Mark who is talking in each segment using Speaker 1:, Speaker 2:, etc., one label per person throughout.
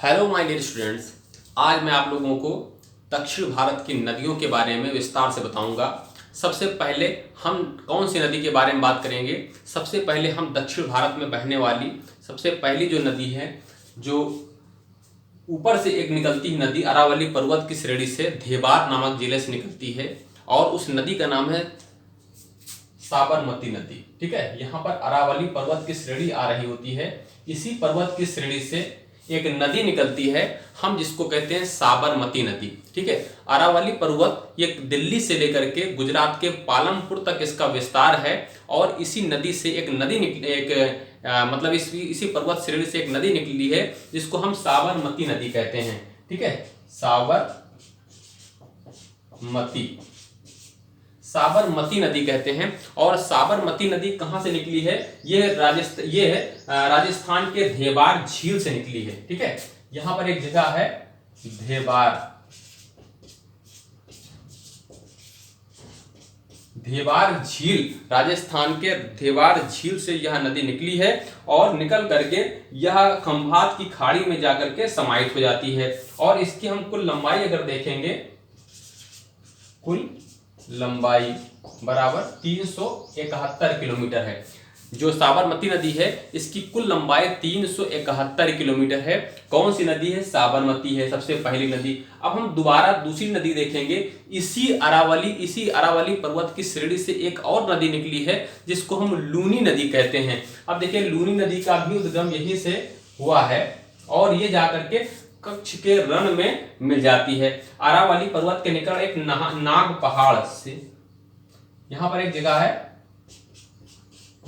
Speaker 1: Hello my dear students, आज मैं आप लोगों को दक्षिण भारत की नदियों के बारे में विस्तार से बताऊंगा। सबसे पहले हम कौन सी नदी के बारे में बात करेंगे। सबसे पहले हम दक्षिण भारत में बहने वाली सबसे पहली जो नदी है, जो ऊपर से एक निकलती है नदी, अरावली पर्वत की श्रेणी से धेबार नामक जिले से निकलती है और उस नदी का नाम है साबरमती नदी। ठीक है, यहाँ पर अरावली पर्वत की श्रेणी आ रही होती है। इसी पर्वत की श्रेणी से एक नदी निकलती है, हम जिसको कहते हैं साबरमती नदी। ठीक है, अरावली पर्वत ये दिल्ली से लेकर के गुजरात के पालमपुर तक इसका विस्तार है और इसी नदी से एक नदी मतलब इसी पर्वत श्रेणी से एक नदी निकली है जिसको हम साबरमती नदी कहते हैं। ठीक है, साबरमती नदी कहते हैं। और साबरमती नदी कहां से निकली है? ये राजस्थान के धेबार झील से निकली है। ठीक है, यहां पर एक जगह है धेबार झील, राजस्थान के धेबार झील से यह नदी निकली है और निकल करके यह खंभात की खाड़ी में जाकर के समाहित हो जाती है। और इसकी हम कुल लंबाई अगर देखेंगे, कुल लंबाई बराबर 371 किलोमीटर है। जो साबरमती नदी है इसकी कुल लंबाई 371 किलोमीटर है। कौन सी नदी है? साबरमती है, सबसे पहली नदी। अब हम दोबारा दूसरी नदी देखेंगे। इसी अरावली पर्वत की श्रेणी से एक और नदी निकली है जिसको हम लूनी नदी कहते हैं। अब देखिए, लूनी नदी का भी उद्गम यहीं से हुआ है और ये जाकर के कच्छ के रण में मिल जाती है। अरावली पर्वत के निकट एक नाग पहाड़ से, यहां पर एक जगह है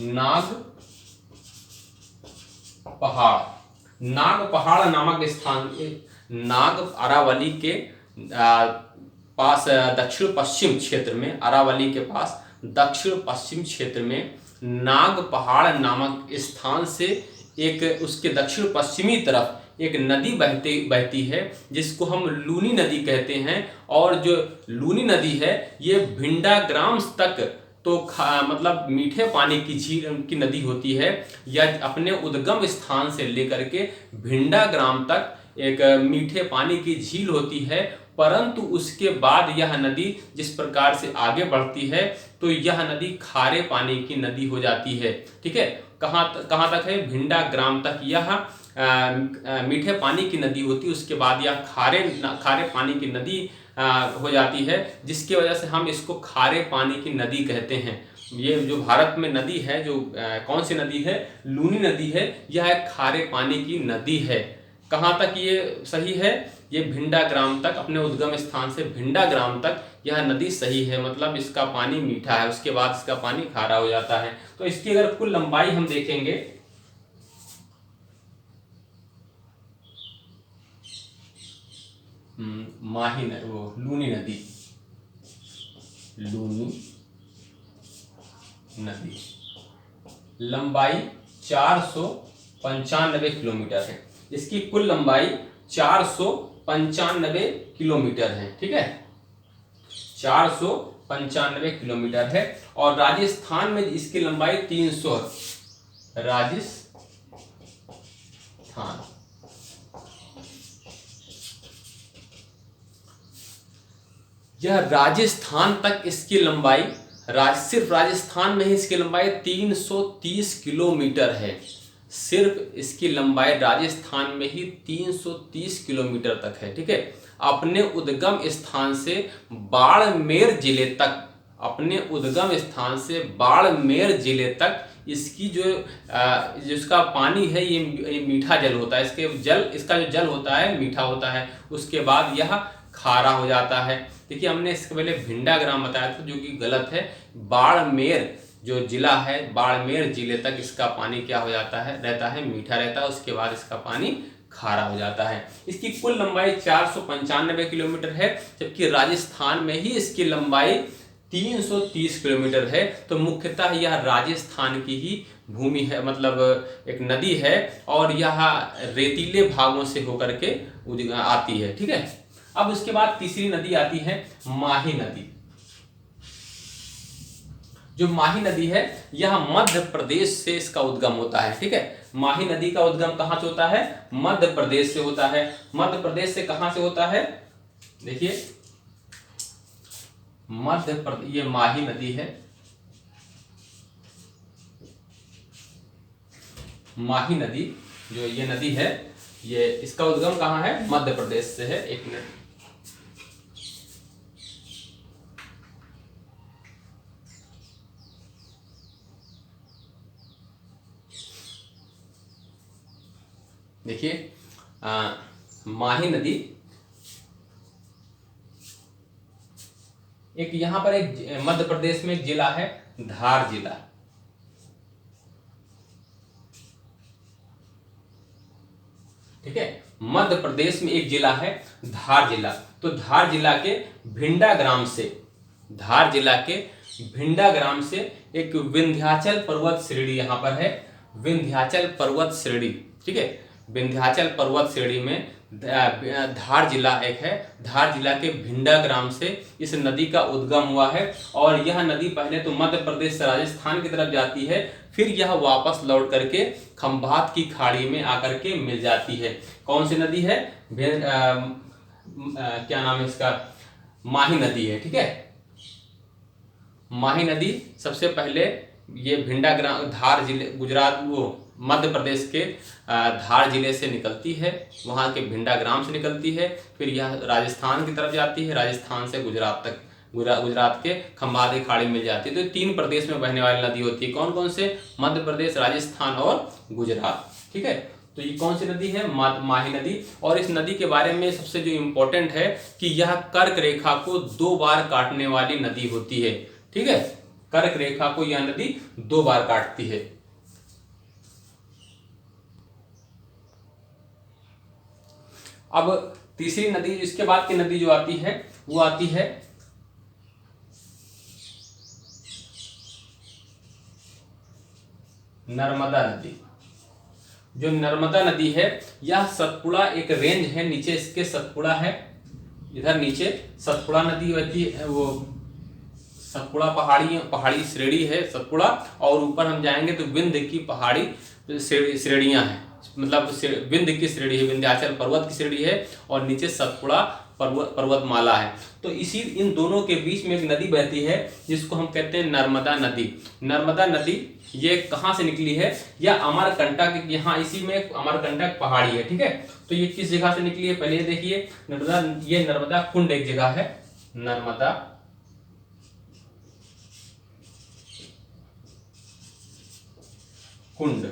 Speaker 1: नाग पहाड़ नामक स्थान, नाग अरावली के पास दक्षिण पश्चिम क्षेत्र में, अरावली के पास दक्षिण पश्चिम क्षेत्र में नाग पहाड़ नामक स्थान से एक उसके दक्षिण पश्चिमी तरफ एक नदी बहती है जिसको हम लूनी नदी कहते हैं। और जो लूनी नदी है ये भिंडा ग्राम तक तो मतलब मीठे पानी की झील की नदी होती है। यह अपने उद्गम स्थान से लेकर के भिंडा ग्राम तक एक मीठे पानी की झील होती है, परंतु उसके बाद यह नदी जिस प्रकार से आगे बढ़ती है तो यह नदी खारे पानी की नदी हो जाती है। ठीक है, कहाँ तक है? भिंडा ग्राम तक यह मीठे पानी की नदी होती है, उसके बाद यह खारे पानी की नदी हो जाती है, जिसकी वजह से हम इसको खारे पानी की नदी कहते हैं। ये जो भारत में नदी है, जो कौन सी नदी है? लूनी नदी है। यह एक खारे पानी की नदी है। कहाँ तक ये सही है? ये भिंडा ग्राम तक, अपने उद्गम स्थान से भिंडा ग्राम तक यह नदी सही है, मतलब इसका पानी मीठा है, उसके बाद इसका पानी खारा हो जाता है। तो इसकी अगर कुल लंबाई हम देखेंगे, लूनी नदी लंबाई 495 किलोमीटर है। इसकी कुल लंबाई 495 किलोमीटर है। ठीक है, 495 किलोमीटर है। और राजस्थान में इसकी लंबाई 300, राजस्थान यह राजस्थान तक इसकी लंबाई, सिर्फ राजस्थान में ही इसकी लंबाई 330 किलोमीटर है। सिर्फ इसकी लंबाई राजस्थान में ही 330 किलोमीटर तक है। ठीक है, अपने उद्गम स्थान से बाड़मेर जिले तक, अपने उद्गम स्थान से बाड़मेर जिले तक इसकी जिसका पानी है ये मीठा जल होता है। इसका जो जल होता है मीठा होता है, उसके बाद यह खारा हो जाता है। देखिए, हमने इसके पहले भिंडा ग्राम बताया था जो कि गलत है। बाड़मेर जो जिला है, बाड़मेर जिले तक इसका पानी क्या हो जाता है? रहता है, मीठा रहता है, उसके बाद इसका पानी खारा हो जाता है। इसकी कुल लंबाई 495 किलोमीटर है, जबकि राजस्थान में ही इसकी लंबाई 330 किलोमीटर है। तो मुख्यतः यह राजस्थान की ही भूमि है, मतलब एक नदी है और यह रेतीले भागों से होकर के आती है। ठीक है, अब उसके बाद तीसरी नदी आती है माही नदी। जो माही नदी है यह मध्य प्रदेश से इसका उद्गम होता है। ठीक है, माही नदी का उद्गम कहाँ से होता है? मध्य प्रदेश से होता है। मध्य प्रदेश से कहाँ से होता है? देखिए मध्य प्रदेश, ये माही नदी है, माही नदी जो ये नदी है, ये इसका उद्गम कहाँ है? मध्य प्रदेश से है। एक मिनट, देखिए माही नदी एक यहां पर एक मध्य प्रदेश में एक जिला है धार जिला। ठीक है, मध्य प्रदेश में एक जिला है धार जिला। तो धार जिला के भिंडा ग्राम से, धार जिला के भिंडा ग्राम से एक विंध्याचल पर्वत श्रेणी यहां पर है, विंध्याचल पर्वत श्रेणी। ठीक है, विंध्याचल पर्वत श्रेणी में धार जिला एक है। धार जिला के भिंडा ग्राम से इस नदी का उद्गम हुआ है और यह नदी पहले तो मध्य प्रदेश से राजस्थान की तरफ जाती है, फिर यह वापस लौट करके खंभात की खाड़ी में आकर के मिल जाती है। कौन सी नदी है? क्या नाम है इसका? माही नदी है। ठीक है, माही नदी सबसे पहले ये भिंडा ग्राम धार जिले गुजरात वो मध्य प्रदेश के धार जिले से निकलती है, वहाँ के भिंडा ग्राम से निकलती है, फिर यह राजस्थान की तरफ जाती है, राजस्थान से गुजरात तक, गुजरात के खंभात की खाड़ी मिल जाती है। तो 3 प्रदेश में बहने वाली नदी होती है। कौन कौन से? मध्य प्रदेश, राजस्थान और गुजरात। ठीक है, तो ये कौन सी नदी है? माही नदी। और इस नदी के बारे में सबसे जो इम्पोर्टेंट है कि यह कर्क रेखा को 2 बार काटने वाली नदी होती है। ठीक है, कर्क रेखा को यह नदी 2 बार काटती है। अब तीसरी नदी, इसके बाद की नदी जो आती है वो आती है नर्मदा नदी। जो नर्मदा नदी है यह सतपुड़ा एक रेंज है, नीचे इसके सतपुड़ा है, इधर नीचे सतपुड़ा नदी बहती है, वो सतपुड़ा पहाड़ी श्रेणी है सतपुड़ा, और ऊपर हम जाएंगे तो विंध्य की पहाड़ी श्रेणियां हैं, मतलब विंध्य की श्रेणी है, विंध्याचल पर्वत की श्रेणी है, और नीचे सतपुड़ा पर्वतमाला है। तो इसी इन दोनों के बीच में एक नदी बहती है जिसको हम कहते हैं नर्मदा नदी। नर्मदा नदी ये कहाँ से निकली है? यह अमरकंटक, यहाँ इसी में अमरकंटक पहाड़ी है। ठीक है, तो ये किस जगह से निकली है? पहले देखिए नर्मदा, ये नर्मदा कुंड एक जगह है, नर्मदा कुंड,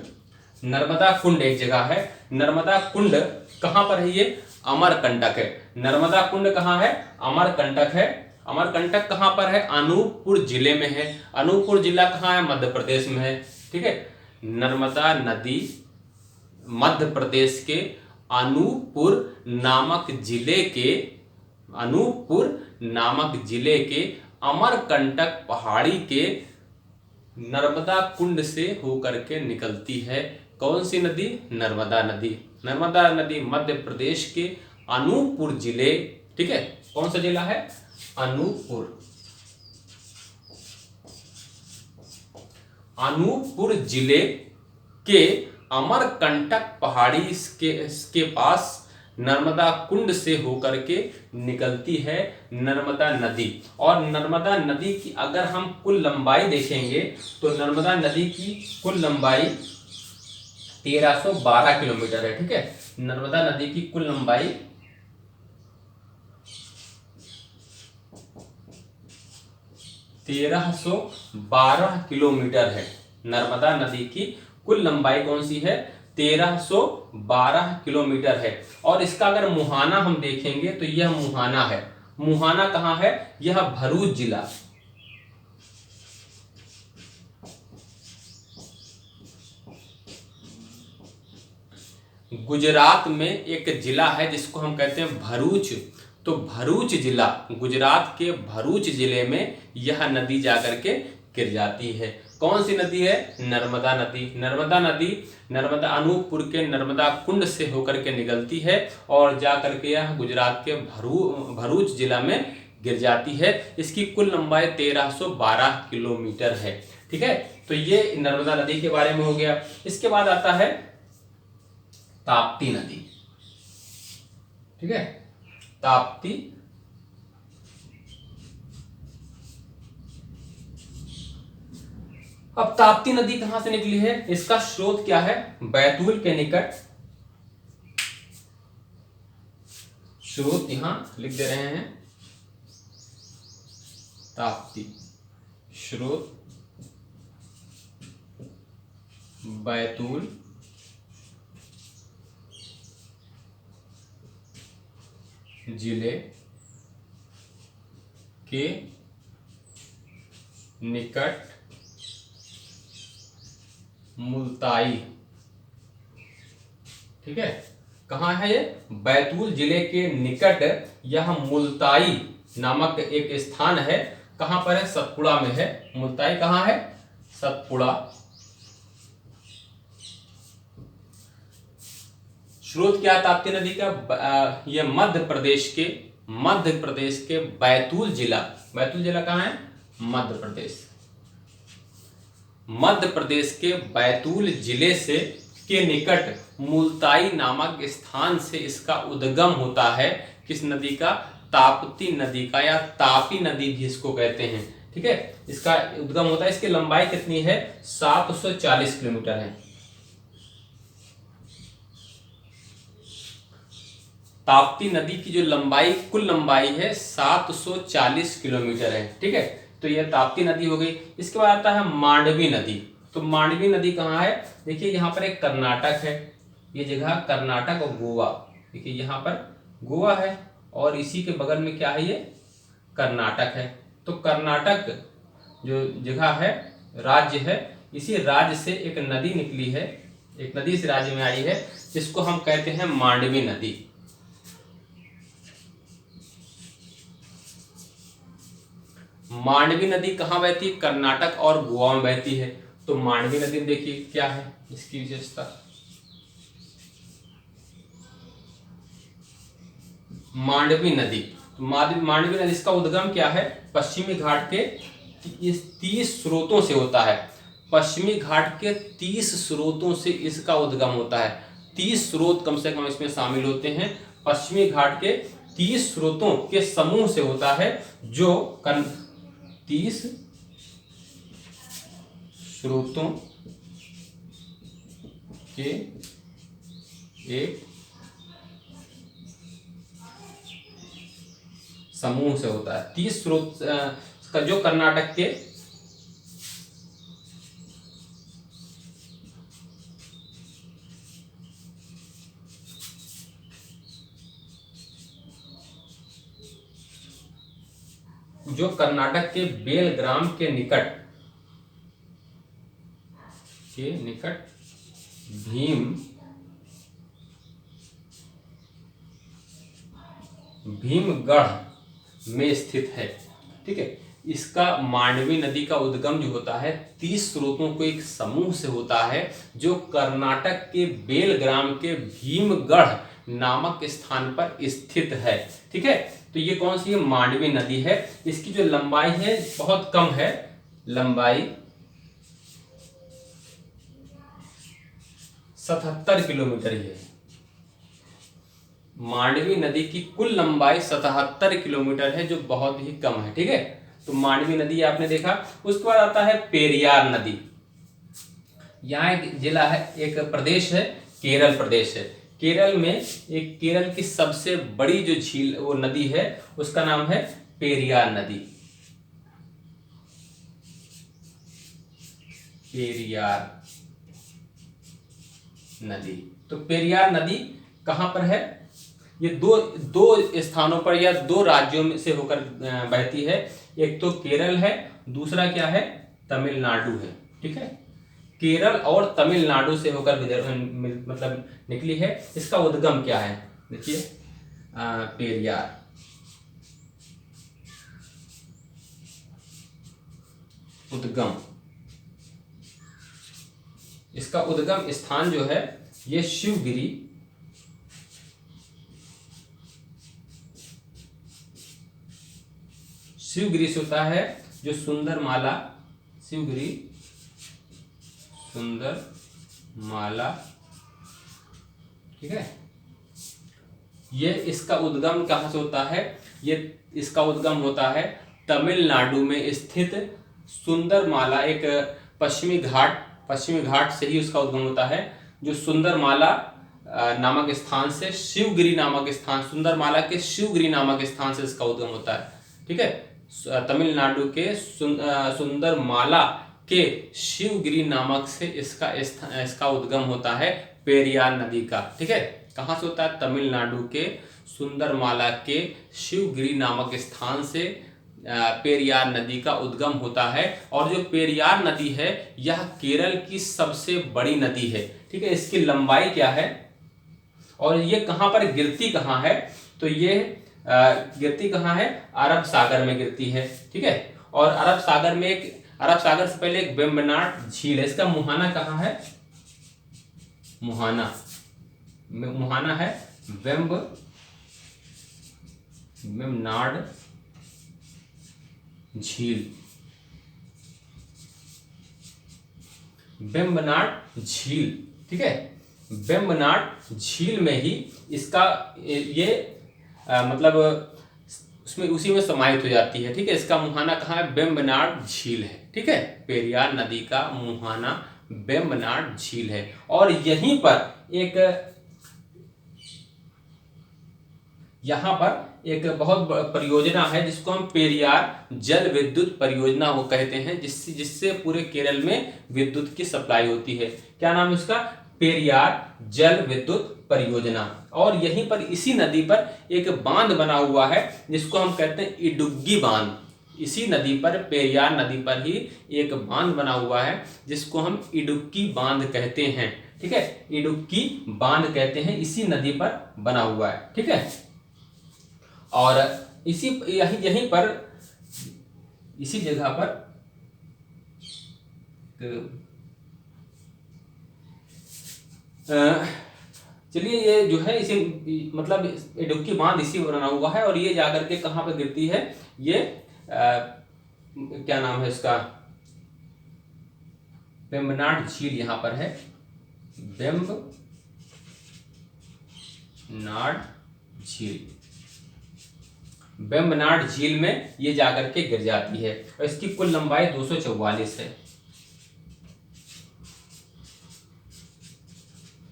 Speaker 1: नर्मदा कुंड एक जगह है। नर्मदा कुंड कहां पर है? ये अमरकंटक है। नर्मदा कुंड कहां है? अमरकंटक है। अमरकंटक कहां पर है? अनूपपुर जिले में है। अनूपपुर जिला कहां है? मध्य प्रदेश में है। ठीक है, नर्मदा नदी मध्य प्रदेश के अनूपपुर नामक जिले के अमरकंटक पहाड़ी के नर्मदा कुंड से होकर के निकलती है। कौन सी नदी? नर्मदा नदी। नर्मदा नदी मध्य प्रदेश के अनूपपुर जिले, ठीक है, कौन सा जिला है? अनूपपुर जिले के अमरकंटक पहाड़ी इसके पास नर्मदा कुंड से होकर के निकलती है नर्मदा नदी। और नर्मदा नदी की अगर हम कुल लंबाई देखेंगे तो नर्मदा नदी की कुल लंबाई 1312 किलोमीटर है। ठीक है, नर्मदा नदी की कुल लंबाई 1312 किलोमीटर है। नर्मदा नदी की कुल लंबाई कौन सी है? 1312 किलोमीटर है। और इसका अगर मुहाना हम देखेंगे तो यह मुहाना है। मुहाना कहां है? यह भरूच जिला, गुजरात में एक जिला है जिसको हम कहते हैं भरूच। तो भरूच जिला, गुजरात के भरूच जिले में यह नदी जाकर के गिर जाती है। कौन सी नदी है? नर्मदा नदी। नर्मदा नदी नर्मदा अनूपपुर के नर्मदा कुंड से होकर के निकलती है और जाकर के यह गुजरात के भरूच जिला में गिर जाती है। इसकी कुल लंबाई 1312 किलोमीटर है। ठीक है, तो ये नर्मदा नदी के बारे में हो गया। इसके बाद आता है ताप्ती नदी, ठीक है, ताप्ती। अब ताप्ती नदी कहां से निकली है, इसका स्रोत क्या है, बैतूल के निकट। स्रोत यहां लिख दे रहे हैं, ताप्ती, स्रोत बैतूल जिले के निकट मुल्ताई, ठीक है, कहाँ है ये, बैतूल जिले के निकट यह मुल्ताई नामक एक स्थान है। कहां पर है, सतपुड़ा में है। मुल्ताई कहां है, सतपुड़ा। स्रोत क्या है ताप्ती नदी का, यह मध्य प्रदेश के बैतूल जिला, बैतूल जिला कहां है, मध्य प्रदेश, मध्य प्रदेश के बैतूल जिले से के निकट मुल्ताई नामक स्थान से इसका उद्गम होता है। किस नदी का, ताप्ती नदी का, या तापी नदी भी इसको कहते हैं, ठीक है, इसका उद्गम होता है। इसकी लंबाई कितनी है, 740 किलोमीटर है। ताप्ती नदी की जो लंबाई, कुल लंबाई है 740 किलोमीटर है, ठीक है। तो यह ताप्ती नदी हो गई। इसके बाद आता है मांडवी नदी। तो मांडवी नदी कहाँ है, देखिए यहाँ पर एक कर्नाटक है, ये जगह कर्नाटक और गोवा, देखिए यहाँ पर गोवा है और इसी के बगल में क्या है, ये कर्नाटक है। तो कर्नाटक जो जगह है, राज्य है, इसी राज्य से एक नदी निकली है, एक नदी इस राज्य में आई है, जिसको हम कहते हैं मांडवी नदी। मांडवी नदी कहाँ बहती है, कर्नाटक और गोवा में बहती है। तो मांडवी नदी देखिए क्या है इसकी विशेषता, मांडवी नदी, मांडवी नदी इसका उद्गम क्या है, पश्चिमी घाट के 30 स्रोतों से होता है। पश्चिमी घाट के 30 स्रोतों से इसका उद्गम होता है। 30 स्रोत कम से कम इसमें शामिल होते हैं। पश्चिमी घाट के 30 स्रोतों के समूह से होता है, जो 30 स्रोतों के एक समूह से होता है। 30 स्रोत का जो कर्नाटक के बेलग्राम के निकट भीमगढ़ में स्थित है, ठीक है। इसका मांडवी नदी का उद्गम जो होता है 30 स्रोतों को एक समूह से होता है, जो कर्नाटक के बेलग्राम के भीमगढ़ नामक स्थान पर स्थित है, ठीक है। तो ये कौन सी है, मांडवी नदी है। इसकी जो लंबाई है बहुत कम है, लंबाई 77 किलोमीटर ही है। मांडवी नदी की कुल लंबाई 77 किलोमीटर है, जो बहुत ही कम है, ठीक है। तो मांडवी नदी आपने देखा। उसके बाद आता है पेरियार नदी। यहाँ एक जिला है, एक प्रदेश है, केरल प्रदेश है। केरल में एक, केरल की सबसे बड़ी जो झील वो नदी है, उसका नाम है पेरियार नदी। पेरियार नदी। तो पेरियार नदी कहां पर है, ये दो स्थानों पर या 2 राज्यों में से होकर बहती है। एक तो केरल है, दूसरा क्या है, तमिलनाडु है, ठीक है। केरल और तमिलनाडु से होकर मतलब निकली है। इसका उद्गम क्या है, देखिए पेरियार, उद्गम, इसका उद्गम स्थान जो है ये शिवगिरी से होता है, जो सुंदरमाला, शिवगिरी सुंदरमाला ठीक है। ये इसका उद्गम कहाँ से होता है? ये इसका उद्गम होता है तमिलनाडु में स्थित सुंदरमाला, एक पश्चिमी घाट से ही उसका उद्गम होता है, जो सुंदरमाला नामक स्थान से, शिवगिरी नामक स्थान, सुंदरमाला के शिवगिरी नामक स्थान से इसका उद्गम होता है। ठीक है, तमिलनाडु के सुंदरमाला के शिवगिरी नामक से इसका उद्गम होता है पेरियार नदी का। ठीक है, कहाँ से होता है? तमिलनाडु के सुंदरमाला के शिवगिरी नामक स्थान से पेरियार नदी का उद्गम होता है। और जो पेरियार नदी है यह केरल की सबसे बड़ी नदी है। ठीक है, इसकी लंबाई क्या है और ये कहाँ पर गिरती कहाँ है? तो ये गिरती कहाँ है? अरब सागर में गिरती है। ठीक है, और अरब सागर से पहले एक वेम्बनाड झील है। इसका मुहाना कहाँ है? मुहाना है वेम्बनाड झील। वेम्बनाड झील, ठीक है, वेम्बनाड झील में ही इसका मतलब उसमें उसी में समाहित हो जाती है। ठीक है, इसका मुहाना कहाँ है? वेम्बनाड झील है। ठीक है, पेरियार नदी का मुहाना वेम्बनाड झील है। और यहीं पर यहाँ पर एक बहुत परियोजना है जिसको हम पेरियार जल विद्युत परियोजना को कहते हैं, जिससे पूरे केरल में विद्युत की सप्लाई होती है। क्या नाम है उसका? पेरियार जल विद्युत परियोजना। और यहीं पर इसी नदी पर एक बांध बना हुआ है जिसको हम कहते हैं इडुग्गी बांध। इसी नदी पर, पेरियार नदी पर ही एक बांध बना हुआ है जिसको हम इडुक्की बांध कहते हैं। ठीक है, इडुक्की बांध कहते हैं, इसी नदी पर बना हुआ है। ठीक है, और यहीं पर, इसी जगह पर चलिए, ये जो है इसी मतलब इडुक्की बांध इसी बना हुआ है। और ये जाकर के कहाँ पर गिरती है? ये क्या नाम है इसका? वेम्बनाड झील यहाँ पर है, वेम्बनाड झील। वेम्बनाड झील में ये जाकर के गिर जाती है और इसकी कुल लंबाई 244 है।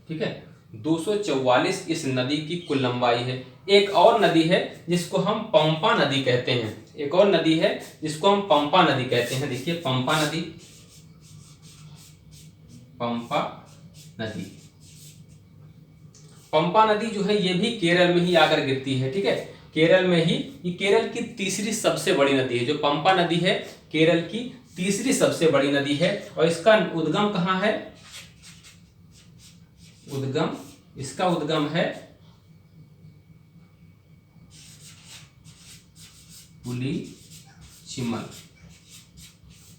Speaker 1: ठीक है, 244 इस नदी की कुल लंबाई है। एक और नदी है जिसको हम पंपा नदी कहते हैं। एक और नदी है जिसको हम पंपा नदी कहते हैं। देखिए, पंपा नदी, पंपा नदी, पंपा नदी जो है ये भी केरल में ही आकर गिरती है। ठीक है, केरल में ही, ये केरल की तीसरी सबसे बड़ी नदी है। जो पंपा नदी है केरल की तीसरी सबसे बड़ी नदी है। और इसका उद्गम कहाँ है? इसका उद्गम है पुलिचिमल।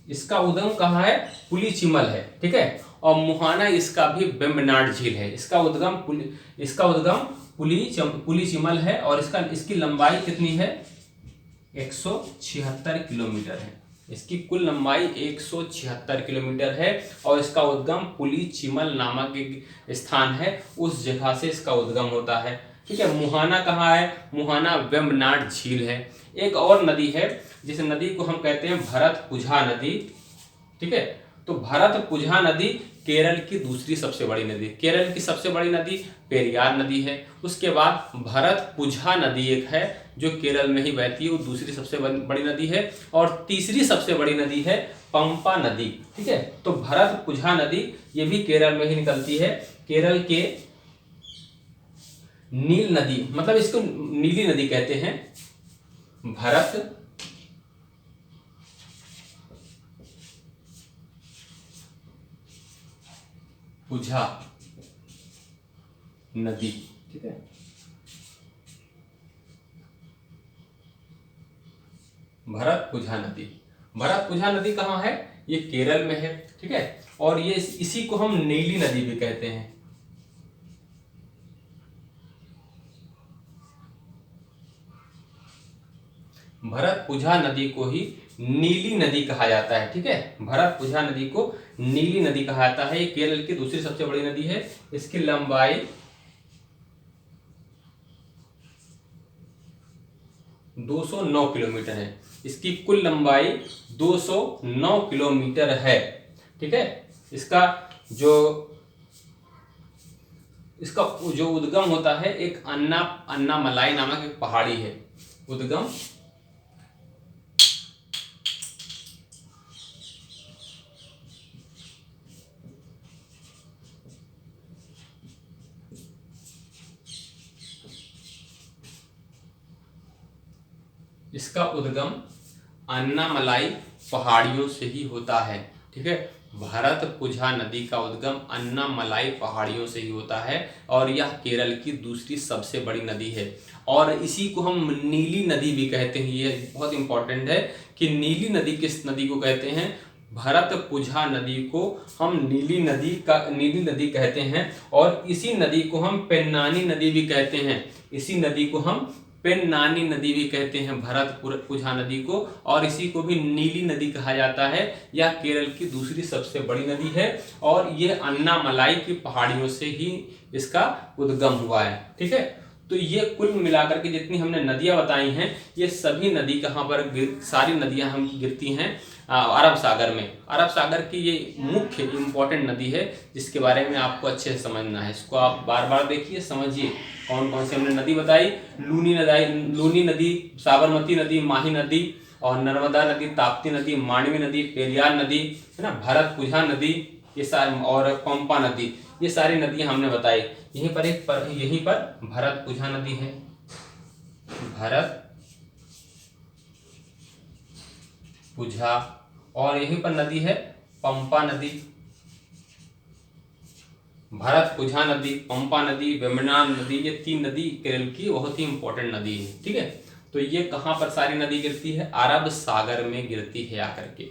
Speaker 1: इसका उद्गम कहाँ है? पुलिचिमल है। ठीक है, और मुहाना इसका भी वेम्बनाड झील है। इसका उद्गम पुलिचिमल है। और इसकी लंबाई कितनी है? 176 किलोमीटर है। इसकी कुल लंबाई 176 किलोमीटर है। और इसका उद्गम पुलिचिमल नामक एक स्थान है, उस जगह से इसका उद्गम होता है। ठीक है, मुहाना कहाँ है? मुहाना वेम्बनाड झील है। एक और नदी है जिस नदी को हम कहते हैं भरतपुझा नदी। ठीक है, तो भरतपुझा नदी केरल की दूसरी सबसे बड़ी नदी। केरल की सबसे बड़ी नदी पेरियार नदी है, उसके बाद भरतपुझा नदी एक है जो केरल में ही बहती है, वो दूसरी सबसे बड़ी नदी है। और तीसरी सबसे बड़ी नदी है पंपा नदी। ठीक है, तो भरतपुझा नदी ये भी केरल में ही निकलती है। केरल के नील नदी, मतलब इसको नीली नदी कहते हैं। भरत पुझा नदी। ठीक है, भरतपुझा नदी। भरतपुझा नदी कहाँ है? ये केरल में है। ठीक है, और ये इसी को हम नीली नदी भी कहते हैं। भरतपुझा नदी को ही नीली नदी कहा जाता है। ठीक है, भरतपुझा नदी को नीली नदी कहा जाता है। ये केरल की दूसरी सबसे बड़ी नदी है। इसकी लंबाई 209 किलोमीटर है। इसकी कुल लंबाई 209 किलोमीटर है। ठीक है। इसका जो उद्गम होता है एक अन्नामलाई नामक एक पहाड़ी है। उद्गम इसका उद्गम अन्नामलाई पहाड़ियों से ही होता है। ठीक है। भरतपुझा नदी का उद्गम अन्नामलाई पहाड़ियों से ही होता है और यह केरल की दूसरी सबसे बड़ी नदी है और इसी को हम नीली नदी भी कहते हैं। ये बहुत इंपॉर्टेंट है कि नीली नदी किस नदी को कहते हैं। भरतपुझा नदी को हम नीली नदी कहते हैं और इसी नदी को हम पेन्नानी नदी भी कहते हैं। इसी नदी को हम पेन्नानी नदी भी कहते हैं, भरतपुझा नदी को, और इसी को भी नीली नदी कहा जाता है। यह केरल की दूसरी सबसे बड़ी नदी है और ये अन्नामलाई की पहाड़ियों से ही इसका उद्गम हुआ है। ठीक है। तो ये कुल मिलाकर के जितनी हमने नदियां बताई हैं, ये सभी नदी कहाँ पर सारी नदियां हम गिरती हैं अरब सागर में। अरब सागर की ये मुख्य इंपॉर्टेंट नदी है जिसके बारे में आपको अच्छे से समझना है। इसको आप बार बार देखिए, समझिए कौन कौन सी हमने नदी बताई। लूनी नदी, साबरमती नदी, माही नदी और नर्मदा नदी, ताप्ती नदी, मांडवी नदी, पेरियार नदी, है ना, भरतपुझा नदी, ये सारी, और पंपा नदी, ये सारी नदियां हमने बताई। यहीं पर भरतपुझा नदी है, भरतपुझा, और यहीं पर नदी है पंपा नदी। भरतपुझा नदी, पंपा नदी, वेम्बनाड नदी, ये 3 नदी केरल की बहुत ही इंपॉर्टेंट नदी है। ठीक है। तो ये कहाँ पर सारी नदी गिरती है? अरब सागर में गिरती है आकर के।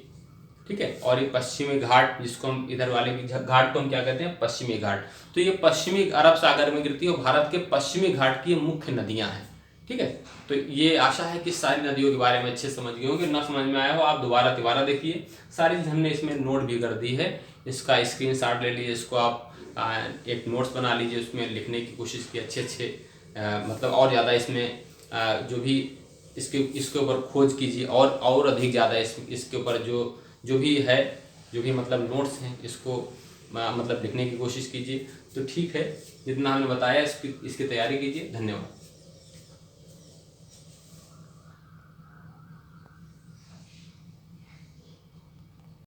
Speaker 1: ठीक है। और ये पश्चिमी घाट, जिसको हम इधर वाले घाट को हम क्या कहते हैं? पश्चिमी घाट। तो ये पश्चिमी अरब सागर में गिरती है और भारत के पश्चिमी घाट की मुख्य नदियां हैं। ठीक है। तो ये आशा है कि सारी नदियों के बारे में अच्छे समझ गए होंगे। ना समझ में आया हो आप दोबारा देखिए, सारी हमने इसमें नोट भी कर दी है। इसका स्क्रीनशॉट ले लीजिए, इसको आप एक नोट्स बना लीजिए, उसमें लिखने की कोशिश की अच्छे मतलब और ज़्यादा इसमें जो भी इसके ऊपर खोज कीजिए और अधिक ज़्यादा इसके ऊपर जो भी मतलब नोट्स हैं, इसको मतलब लिखने की कोशिश कीजिए। तो ठीक है, जितना हमने बताया इसकी तैयारी कीजिए। धन्यवाद।